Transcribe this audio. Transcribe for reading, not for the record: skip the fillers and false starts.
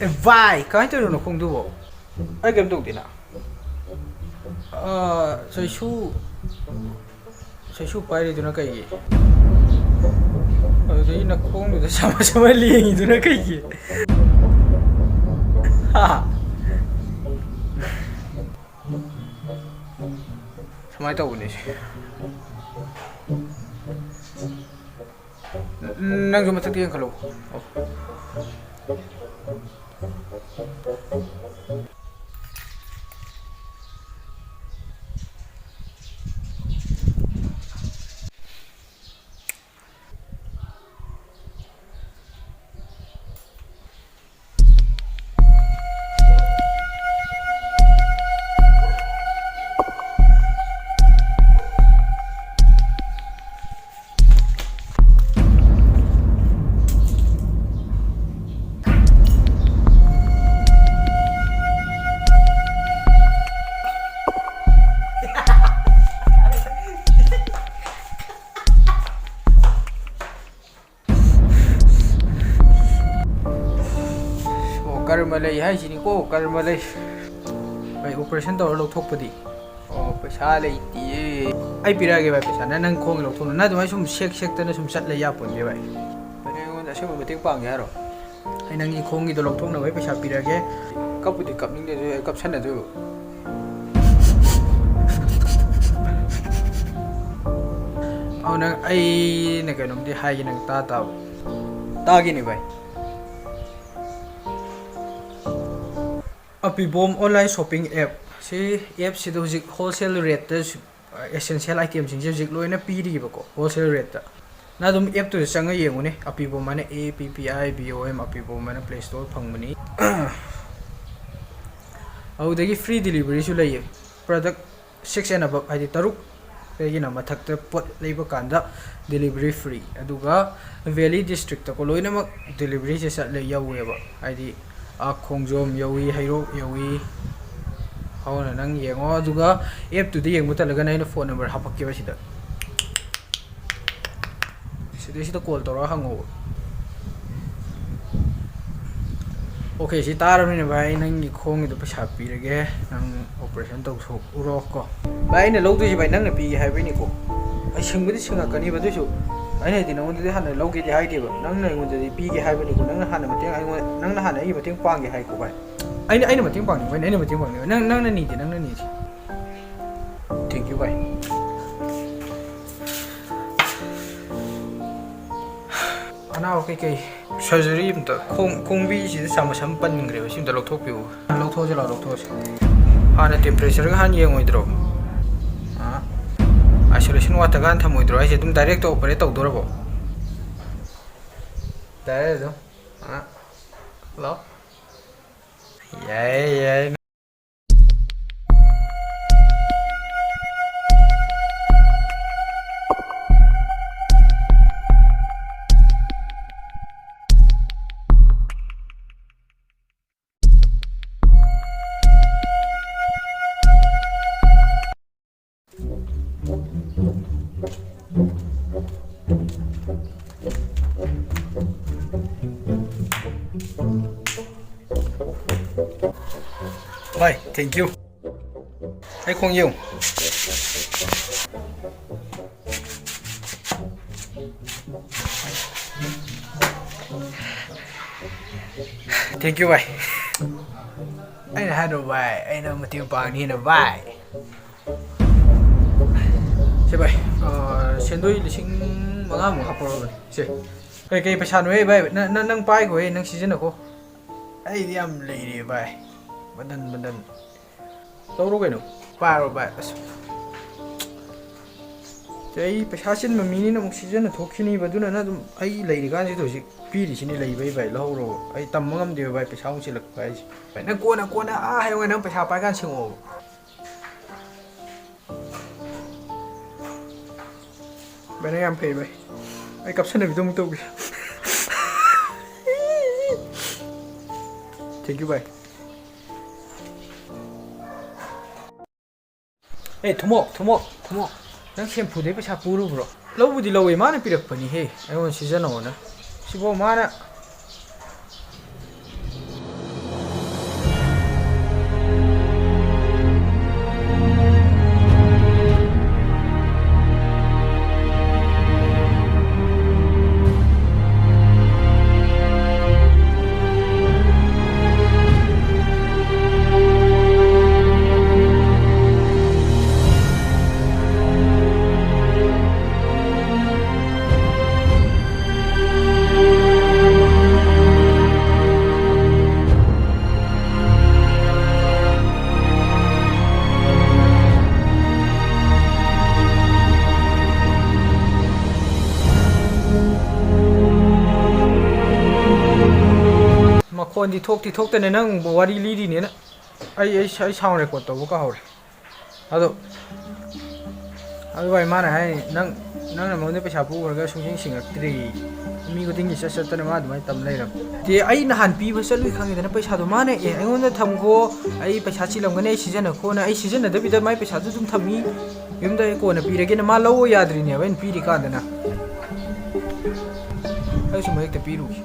vai cái tôi nó không đủ bộ ai kiếm đủ tiền nào sai su pai đi tôi nó cái gì đấy nó không được sama liền tôi nó cái gì ha sama itu nih nang cuma tertiang kalau karma lay hay sini ko karma lay bay operation to lo thok padi paisa lay ti ai pira ge bay paisa nang khong lo thon na dum ai sum shek ta na sum sat lay ya pon ge bay bane ngon da sum meting pang ge ro ai nang ni khong gi to lo thong na bay paisa pira ge kap pudi kap ning de kap san na do au nang ai na ka nom di hai gi nang ta gi ni bay Apibom online shopping app si app si do hujik wholesale rate ta essential item sing hujik loina pi ri ba ko wholesale rate ta na dum app tu changa yengu ne apibom mane appibom apibom mane play store phangmani au dagi free delivery su lay product 6 and above hadi taruk pegi na mathak ta pot leiba kanda delivery free aduga valley district ta ko loina mak delivery se sa le yawe ba hadi khongjom yawi hairo yawi hauna nang yengo aduga app tu de yengmu talaga na phone number hapakke ba sida sida call tora hango okay si taram ni bai nang ni khong du paisa pirage nang operation to so uro ko bai na lo du si bai nang na pi hai bai ni ko ai singbi singa kani ba du su ai này thì nó muốn hẳn là lâu kia thì hay thì nắng này muốn thì pi cái hai bên này cũng nắng hẳn là một tiếng anh nắng là hẳn là một tiếng quang cái hay của bạn anh là một tiếng quang này anh là một tiếng quang này nắng là nhỉ thì nắng là nhỉ thank you vậy anh nào cái surgery mà không bị gì sao mà sắm bẩn người vậy xin ta lột thuốc biểu lột thuốc cho là lột thuốc hẳn là temperature hẳn nhiều người rồi isolation water gan thamoi dro ai tum direct to operate to dorabo direct do lo yay Bye, thank you. Hay không nhiều. Thank you bye. Anh là hai đồ bài, anh là một tiêu bằng thì là bài. Xe bye. Xe đôi là xin mang áo một hộp rồi. Xe. Cái phải sàn với bye, nâng pai của anh nâng season nào cô. Ai đi làm lì đi bye. Bandan đâu rồi nó ba rồi bạn cái phải xin mà mình nó một season là thuốc khi và nó ấy lấy cái gì thôi chứ pi thì xin lấy vậy vậy lâu rồi ấy tầm ngâm điều vậy phải sao chỉ lực vậy phải nó cuốn hay người nó phải sao phải gan xương ổ bạn ấy em phê vậy ấy cặp sân này tung tung thank you bye. Hey, Tomo, nang shampoo de pesa puru bro. Lo budi lo mana pirak pani he. I want season on na. Sibo mana. ꯃꯈꯣꯟꯗꯤ ꯊꯣꯛꯇꯅꯦ ꯅꯪ ꯋꯥꯔꯤ ꯂꯤꯔꯤꯅꯦꯅ ꯑꯩ sound record ꯇꯧꯕ ꯀꯥꯎꯍꯧꯔꯦ ꯑꯗꯣ ꯚꯥꯏ ꯃꯥꯅ ꯍꯥꯏ ꯅꯪꯅ ꯃꯉꯣꯟꯗ ꯄꯩꯁꯥ ꯄꯨꯈ꯭ꯔꯒ ꯁꯤꯡꯉꯛꯇ꯭ꯔꯤ ꯃꯤ ꯈꯨꯗꯤꯡꯒꯤ ꯆꯠꯇꯅ ꯃꯥ ꯑꯗꯨꯃꯥꯏꯅ ꯇꯝ ꯂꯩꯔꯝ ꯑꯩ ꯅꯍꯥꯟ ꯄꯤꯕ ꯆꯠꯂꯨꯏ ꯈꯪꯉꯦꯗꯅ ꯄꯩꯁꯥꯗꯣ ꯃꯥꯅ ꯑꯩꯉꯣꯟꯗ ꯊꯝꯈꯣ ꯑꯩ ꯄꯩꯁꯥ ꯆꯤꯜꯂꯝꯒꯅꯤ ꯑꯩ ꯁꯤꯖꯤꯟꯅꯈꯣꯅ ꯑꯩ ꯁꯤꯖꯤꯟꯅꯗꯕꯤꯗ ꯃꯥꯏ ꯄꯩꯁꯥꯗꯨ ꯑꯗꯨꯝ ꯊꯝꯃꯤ ꯌꯨꯝꯗ ꯀꯣꯟꯅ ꯄꯤꯔꯒꯦꯅ ꯃꯥ ꯂꯧꯑꯣ ꯌꯥꯗ꯭ꯔꯤꯅꯦꯕ ꯑꯩꯅ ꯄꯤꯔꯤ ꯀꯥꯟꯗꯅ ꯑꯩ ꯁꯨꯝ ꯍꯦꯛꯇ ꯄꯤꯔꯨꯈꯤ